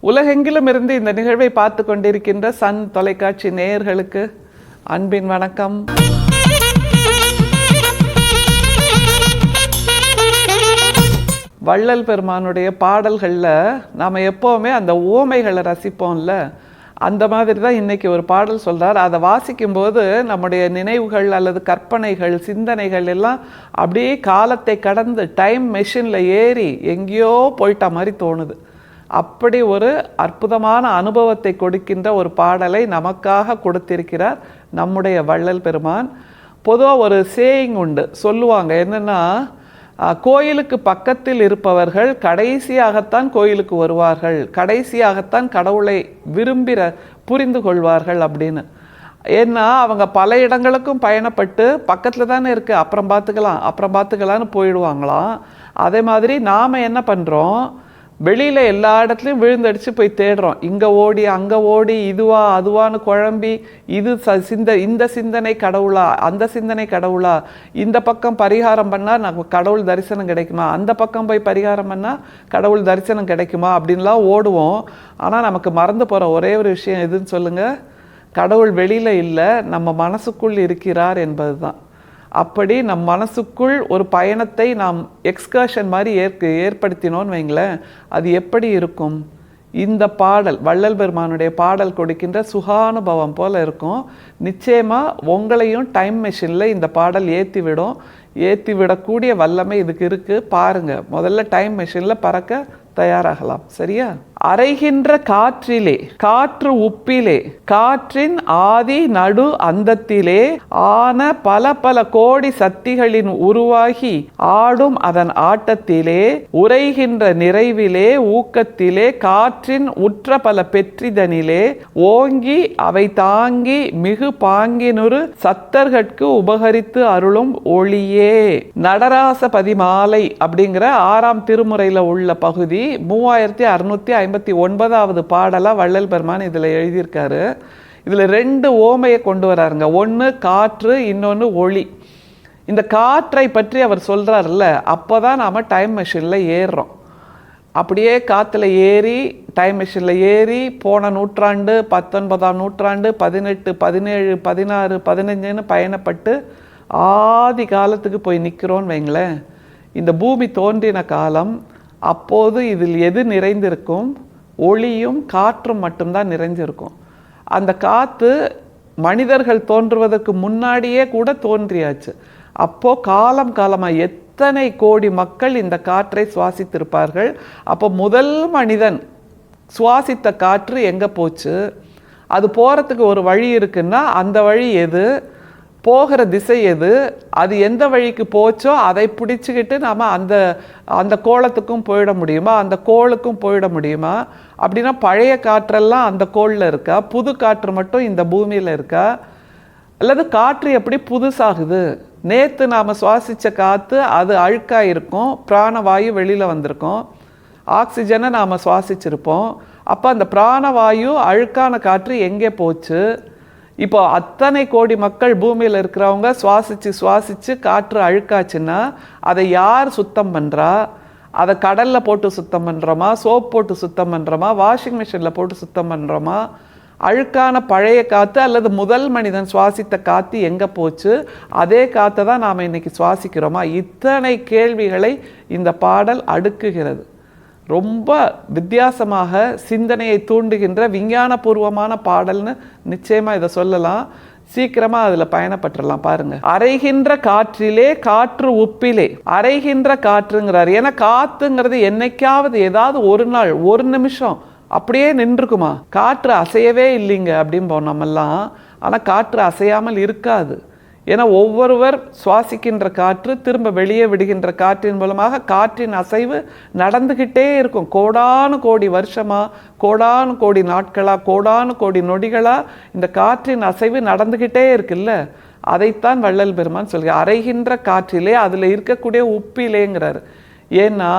உலகெங்கிலும் இருந்து இந்த நிகழ்வை பார்த்து கொண்டிருக்கின்ற சன் தொலைக்காட்சி நேயர்களுக்கு அன்பின் வணக்கம். வள்ளல் பெருமானுடைய பாடல்களில் நாம் எப்போவுமே அந்த ஓமைகளை ரசிப்போம்ல, அந்த மாதிரி தான் இன்றைக்கி ஒரு பாடல் சொல்கிறார். அதை வாசிக்கும்போது நம்முடைய நினைவுகள் அல்லது கற்பனைகள் சிந்தனைகள் எல்லாம் அப்படியே காலத்தை கடந்து டைம் மெஷினில் ஏறி எங்கேயோ போயிட்ட மாதிரி தோணுது. அப்படி ஒரு அற்புதமான அனுபவத்தை கொடுக்கின்ற ஒரு பாடலை நமக்காக கொடுத்திருக்கிறார் நம்முடைய வள்ளல் பெருமான். பொதுவாக ஒரு சேயிங் உண்டு, சொல்லுவாங்க என்னென்னா, கோயிலுக்கு பக்கத்தில் இருப்பவர்கள் கடைசியாகத்தான் கோயிலுக்கு வருவார்கள், கடைசியாகத்தான் கடவுளை புரிந்து கொள்வார்கள் அப்படின்னு. ஏன்னா அவங்க பல இடங்களுக்கும் பயணப்பட்டு பக்கத்தில் தானே இருக்குது, அப்புறம் பார்த்துக்கலான்னு போயிடுவாங்களாம். அதே மாதிரி நாம் என்ன பண்ணுறோம், வெளியில் எல்லா இடத்துலையும் விழுந்தடிச்சு போய் தேடுறோம். இங்கே ஓடி அங்கே ஓடி இதுவா அதுவான்னு குழம்பி, இது இந்த சிந்தனை கடவுளா அந்த சிந்தனை கடவுளா, இந்த பக்கம் பரிகாரம் பண்ணால் நமக்கு கடவுள் தரிசனம் கிடைக்குமா, அந்த பக்கம் போய் பரிகாரம் பண்ணால் கடவுள் தரிசனம் கிடைக்குமா அப்படின்லாம் ஓடுவோம். ஆனால் நமக்கு மறந்து போகிற ஒரே ஒரு விஷயம் எதுன்னு சொல்லுங்கள், கடவுள் வெளியில் இல்லை, நம்ம மனசுக்குள் இருக்கிறார் என்பது தான். அப்படி நம் மனசுக்குள் ஒரு பயணத்தை நாம் எக்ஸ்கர்ஷன் மாதிரி ஏற்படுத்தினோன்னு வைங்களேன், அது எப்படி இருக்கும்? இந்த பாடல் வள்ளல் பெருமானுடைய பாடல் கொடுக்கின்ற சுகானுபவம் போல் இருக்கும். நிச்சயமாக உங்களையும் டைம் மெஷினில் இந்த பாடல் ஏற்றி விடக்கூடிய வல்லமை இதுக்கு இருக்குது. பாருங்கள், முதல்ல டைம் மெஷினில் பறக்க தயாராகலாம். சரியா? அறைகின்ற காற்றிலே காற்று உப்பிலே காற்றின் ஆதி நடு அந்தத்திலே ஆன பல பல கோடி சக்திகளின் உருவாகி ஆடும் அதன் ஆட்டத்திலே உரைகின்ற நிறைவிலே ஊக்கத்திலே காற்றின் உற்ற பல பெற்றிதனிலே ஓங்கி அவை தாங்கி மிகு பாங்கினுறு சத்தர்கட்கு உபகரித்து அருளும் ஒளியே. நடராச பதிமாலை அப்படிங்கிற 6ஆம் திருமுறையில் உள்ள பகுதி 3659வது பாடலாக வள்ளல் பெருமான் இதில் எழுதியிருக்காரு. இதில் 2 ஓமையை கொண்டு வராருங்க. ஒன்று காற்று, இன்னொன்று ஒளி. இந்த காற்றை பற்றி அவர் சொல்கிறார்ல, அப்போ தான் நாம் டைம் மெஷினில் ஏறுறோம். அப்படியே காற்றுல ஏறி டைம் மெஷினில் ஏறி போன நூற்றாண்டு 19ஆம் நூற்றாண்டு 18 17 16 15ன்னு பயணப்பட்டு ஆதி காலத்துக்கு போய் நிற்கிறோன்னு வைங்களேன். இந்த பூமி தோன்றின காலம், அப்போது இதில் எது நிறைந்திருக்கும்? ஒளியும் காற்றும் மட்டும்தான் நிறைஞ்சிருக்கும். அந்த காற்று மனிதர்கள் தோன்றுவதற்கு முன்னாடியே கூட தோன்றியாச்சு. அப்போது காலமாக எத்தனை கோடி மக்கள் இந்த காற்றை சுவாசித்திருப்பார்கள். அப்போ முதல் மனிதன் சுவாசித்த காற்று எங்கே போச்சு? அது போகிறதுக்கு ஒரு வழி இருக்குன்னா அந்த வழி எது? போகிற திசை எது? அது எந்த வழிக்கு போச்சோ அதை பிடிச்சிக்கிட்டு நாம் அந்த கோலத்துக்கும் போயிட முடியுமா, அந்த கோளுக்கும் போயிட முடியுமா? அப்படின்னா பழைய காற்றெல்லாம் அந்த கோளில் இருக்கா, புது காற்று மட்டும் இந்த பூமியில் இருக்கா? அல்லது காற்று எப்படி புதுசாகுது? நேற்று நாம் சுவாசித்த காற்று அது அழுக்காக இருக்கும், பிராணவாயு வெளியில் வந்திருக்கும், ஆக்சிஜனை நாம் சுவாசிச்சிருப்போம். அப்போ அந்த பிராணவாயு அழுக்கான காற்று எங்கே போச்சு? இப்போ அத்தனை கோடி மக்கள் பூமியில் இருக்கிறவங்க சுவாசித்து காற்று அழுக்காச்சுன்னா அதை யார் சுத்தம் பண்ணுறா? அதை கடலில் போட்டு சுத்தம் பண்ணுறோமா, சோப் போட்டு சுத்தம் பண்ணுறோமா, வாஷிங் மிஷினில் போட்டு சுத்தம் பண்ணுறோமா? அழுக்கான பழைய காற்று அல்லது முதல் மனிதன் சுவாசித்த காற்று எங்கே போச்சு? அதே காற்றை தான் நாம் இன்றைக்கி சுவாசிக்கிறோமா? இத்தனை கேள்விகளை இந்த பாடல் அடுக்குகிறது. ரொம்ப வித்தியாசமாக சிந்தனையை தூண்டுகின்ற விஞ்ஞானபூர்வமான பாடல்னு நிச்சயமாக இதை சொல்லலாம். சீக்கிரமாக அதில் பயணப்பட்டுடலாம். பாருங்கள், அறைகின்ற காற்றிலே காற்று உப்பிலே. அறைகின்ற காற்றுங்கிறார். ஏன்னா காற்றுங்கிறது என்னைக்காவது ஏதாவது ஒரு நாள் ஒரு நிமிஷம் அப்படியே நின்றுக்குமா? காற்று அசையவே இல்லைங்க அப்படிம்போம் நம்மெல்லாம். ஆனால் காற்று அசையாமல் இருக்காது. ஏன்னா ஒவ்வொருவர் சுவாசிக்கின்ற காற்று திரும்ப வெளியே விடுகின்ற காற்றின் மூலமாக காற்றின் அசைவு நடந்துக்கிட்டே இருக்கும். கோடானு கோடி வருஷமாக, கோடானு கோடி நாட்களாக, கோடானு கோடி நொடிகளாக இந்த காற்றின் அசைவு நடந்துக்கிட்டே இருக்குல்ல. அதைத்தான் வள்ளல் பெருமான் சொல்கிறார். அறைகின்ற காற்றிலே அதில் இருக்கக்கூடிய உப்பிலேங்கிறார். ஏன்னா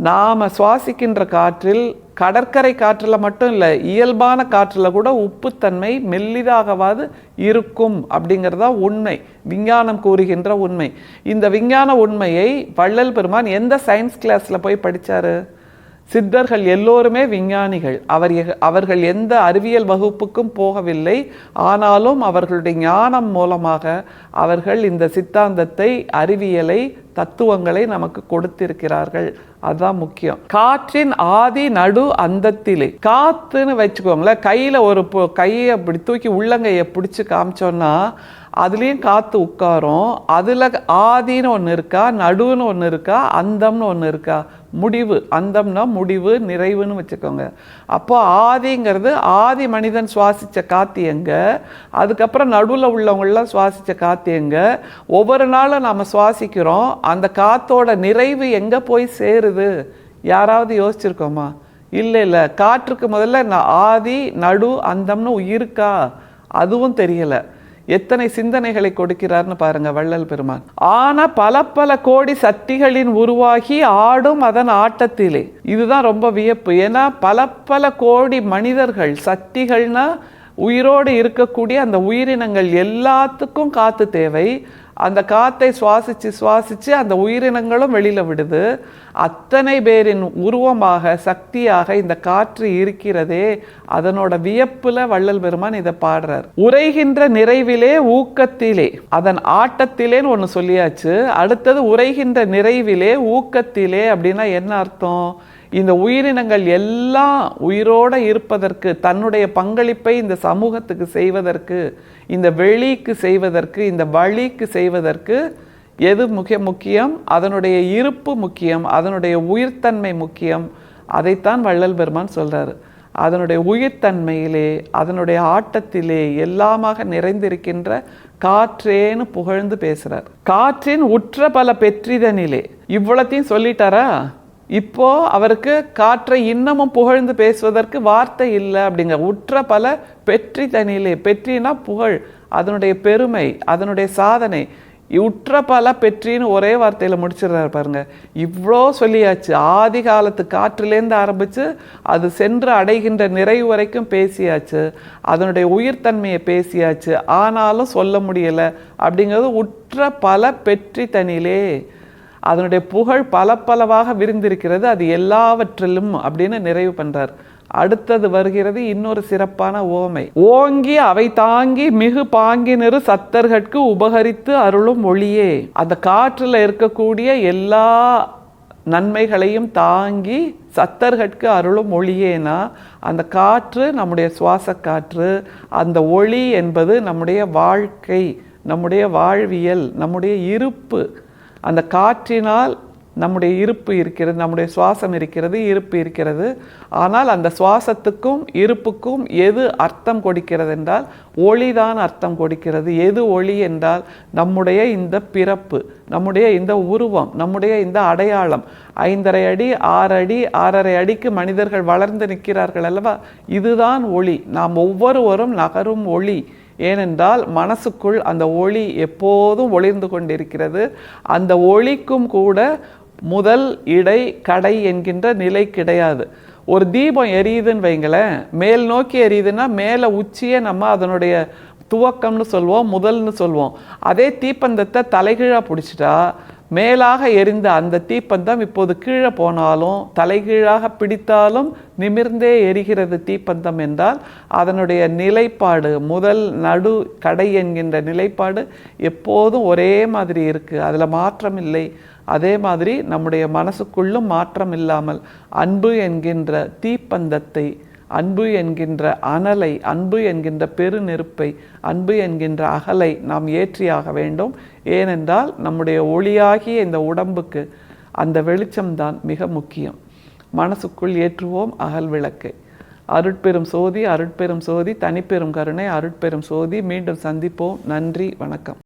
நாம் சுவாசிக்கின்ற காற்றில், கடற்கரை காற்றில் மட்டும் இல்லை, இயல்பான காற்றில் கூட உப்புத்தன்மை மெல்லிதாகவாது இருக்கும் அப்படிங்கிறதா உண்மை, விஞ்ஞானம் கூறுகின்ற உண்மை. இந்த விஞ்ஞான உண்மையை வள்ளல் பெருமான் எந்த சயின்ஸ் கிளாஸில் போய் படித்தார்? சித்தர்கள் எல்லோருமே விஞ்ஞானிகள். அவர்கள் எந்த அறிவியல் வகுப்புக்கும் போகவில்லை. ஆனாலும் அவர்களுடைய ஞானம் மூலமாக அவர்கள் இந்த சித்தாந்தத்தை, அறிவியலை, தத்துவங்களை நமக்கு கொடுத்திருக்கிறார்கள். அதுதான் முக்கியம். காற்றின் ஆதி நடு அந்தத்திலே. காத்துன்னு வச்சுக்கோங்களேன், கையில் ஒரு கையை அப்படி தூக்கி உள்ளங்கையை பிடிச்சி காமிச்சோன்னா அதுலேயும் காற்று உட்காரும். அதில் ஆதின்னு ஒன்று இருக்கா, நடுவுன்னு ஒன்று இருக்கா, அந்தம்னு ஒன்று இருக்கா? முடிவு. அந்தம்னா முடிவு, நிறைவுன்னு வச்சுக்கோங்க. அப்போ ஆதிங்கிறது ஆதி மனிதன் சுவாசித்த காற்று எங்கே, அதுக்கப்புறம் நடுவில் உள்ளவங்களாம் சுவாசித்த காற்று எங்கே, ஒவ்வொரு நாளும் நாம் சுவாசிக்கிறோம். அந்த காற்றோட நிறைவு எங்கே போய் சேருது? யாராவது யோசிச்சிருக்கோமா? இல்லை. காற்றுக்கு முதல்ல ஆதி நடு அந்தம்னு இருக்கா? அதுவும் தெரியலை. எத்தனை சிந்தனைகளை கொடுக்கிறார்னு பாருங்க வள்ளல் பெருமான். ஆனா பல கோடி சக்திகளின் உருவாகி ஆடும் அதன் ஆட்டத்திலே. இதுதான் ரொம்ப வியப்பு. ஏன்னா பல கோடி மனிதர்கள், சக்திகள்னா உயிரோடு இருக்கக்கூடிய அந்த உயிரினங்கள் எல்லாத்துக்கும் காற்று தேவை. அந்த காற்றை சுவாசிச்சு அந்த உயிரினங்களும் வெளியில் விடுது. அத்தனை பேரின் உருவமாக, சக்தியாக இந்த காற்று இருக்கிறதே, அதனோட வியப்புல வள்ளல் பெருமான் இதை பாடுறார். உரைகின்ற நிறைவிலே ஊக்கத்திலே, அதன் ஆட்டத்திலேன்னு ஒன்று சொல்லியாச்சு. அடுத்தது உரைகின்ற நிறைவிலே ஊக்கத்திலே அப்படின்னா என்ன அர்த்தம்? இந்த உயிரினங்கள் எல்லாம் உயிரோடு இருப்பதற்கு, தன்னுடைய பங்களிப்பை இந்த சமூகத்துக்கு செய்வதற்கு, இந்த வெளிக்கு செய்வதற்கு, இந்த வழிக்கு செய்வதற்கு எது முக்கியம்? அதனுடைய இருப்பு முக்கியம், அதனுடைய உயிர்த்தன்மை முக்கியம். அதைத்தான் வள்ளல் பெருமான் சொல்றாரு. அதனுடைய உயிர்த்தன்மையிலே, அதனுடைய ஆட்டத்திலே எல்லாமாக நிறைந்திருக்கின்ற காற்றேன்னு புகழ்ந்து பேசுறார். காற்றின் உற்ற பல பெற்றிதனிலே. இவ்வளத்தையும் சொல்லிட்டாரா? இப்போ அவருக்கு காற்றை இன்னமும் புகழ்ந்து பேசுவதற்கு வார்த்தை இல்லை அப்படிங்க. உற்ற பல பெற்றி தனியிலே. பெற்றினா புகழ், அதனுடைய பெருமை, அதனுடைய சாதனை. உற்ற பல பெற்றின்னு ஒரே வார்த்தையில் முடிச்சிடுறாரு பாருங்க. இவ்வளோ சொல்லியாச்சு. ஆதி காலத்து காற்றிலேருந்து ஆரம்பித்து அது சென்று அடைகின்ற நிறைவு வரைக்கும் பேசியாச்சு. அதனுடைய உயிர்த்தன்மையை பேசியாச்சு. ஆனாலும் சொல்ல முடியலை அப்படிங்கிறது உற்ற பல பெற்றி தனியிலே. அதனுடைய புகழ் பலவாக விரிந்திருக்கிறது. அது எல்லாவற்றிலும் அப்படின்னு நிறைவு பண்றார். அடுத்தது வருகிறது இன்னொரு சிறப்பான ஓமை. ஓங்கி அவை தாங்கி மிகு பாங்கினரு சத்தர்கட்கு உபகரித்து அருளும் ஒளியே. அந்த காற்றுல இருக்கக்கூடிய எல்லா நன்மைகளையும் தாங்கி சத்தர்கட்கு அருளும் ஒளியேனா, அந்த காற்று நம்முடைய சுவாச காற்று. அந்த ஒளி என்பது நம்முடைய வாழ்க்கை, நம்முடைய வாழ்வியல், நம்முடைய இருப்பு. அந்த காற்றினால் நம்முடைய இருப்பு இருக்கிறது, நம்முடைய சுவாசம் இருக்கிறது, இருப்பு இருக்கிறது. ஆனால் அந்த சுவாசத்துக்கும் இருப்புக்கும் எது அர்த்தம் கொடுக்கிறது என்றால் ஒளிதான் அர்த்தம் கொடுக்கிறது. எது ஒளி என்றால் நம்முடைய இந்த பிறப்பு, நம்முடைய இந்த உருவம், நம்முடைய இந்த அடையாளம். 5.5 அடி 6 அடி 6.5 அடிக்கு மனிதர்கள் வளர்ந்து நிற்கிறார்கள் அல்லவா? இதுதான் ஒளி. நாம் ஒவ்வொருவரும் நகரும் ஒளி. ஏனென்றால் மனசுக்குள் அந்த ஒளி எப்போதும் ஒளிர்ந்து கொண்டிருக்கிறது. அந்த ஒளிக்கும் கூட முதல், இடை, கடை என்கின்ற நிலை கிடையாது. ஒரு தீபம் எரியுதுன்னு வைங்களேன், மேல் நோக்கி எரியுதுன்னா மேலே உச்சியே நம்ம அதனுடைய துவக்கம்னு சொல்வோம், முதல்னு சொல்வோம். அதே தீப்பந்தத்தை தலைகீழாக பிடிச்சிட்டா மேலாக எரிந்த அந்த தீப்பந்தம் இப்போது கீழே போனாலும் தலைகீழாக பிடித்தாலும் நிமிர்ந்தே எரிகிறது தீப்பந்தம் என்றால் அதனுடைய நிலைப்பாடு, முதல், நடு, கடை என்கின்ற நிலைப்பாடு எப்போதும் ஒரே மாதிரி இருக்குது. அதில் மாற்றம் இல்லை. அதே மாதிரி நம்முடைய மனசுக்குள்ளும் மாற்றம் இல்லாமல் அன்பு என்கின்ற தீப்பந்தத்தை, அன்பு என்கின்ற அனலை, அன்பு என்கின்ற பெருநெருப்பை, அன்பு என்கின்ற அகலை நாம் ஏற்றியாக வேண்டும். ஏனென்றால் நம்முடைய ஒளியாகிய இந்த உடம்புக்கு அந்த வெளிச்சம்தான் மிக முக்கியம். மனசுக்குள் ஏற்றுவோம் அகல் விளக்கை. அருட்பெரும் சோதி, அருட்பெரும் சோதி, தனிப்பெரும் கருணை, அருட்பெரும் சோதி. மீண்டும் சந்திப்போம். நன்றி, வணக்கம்.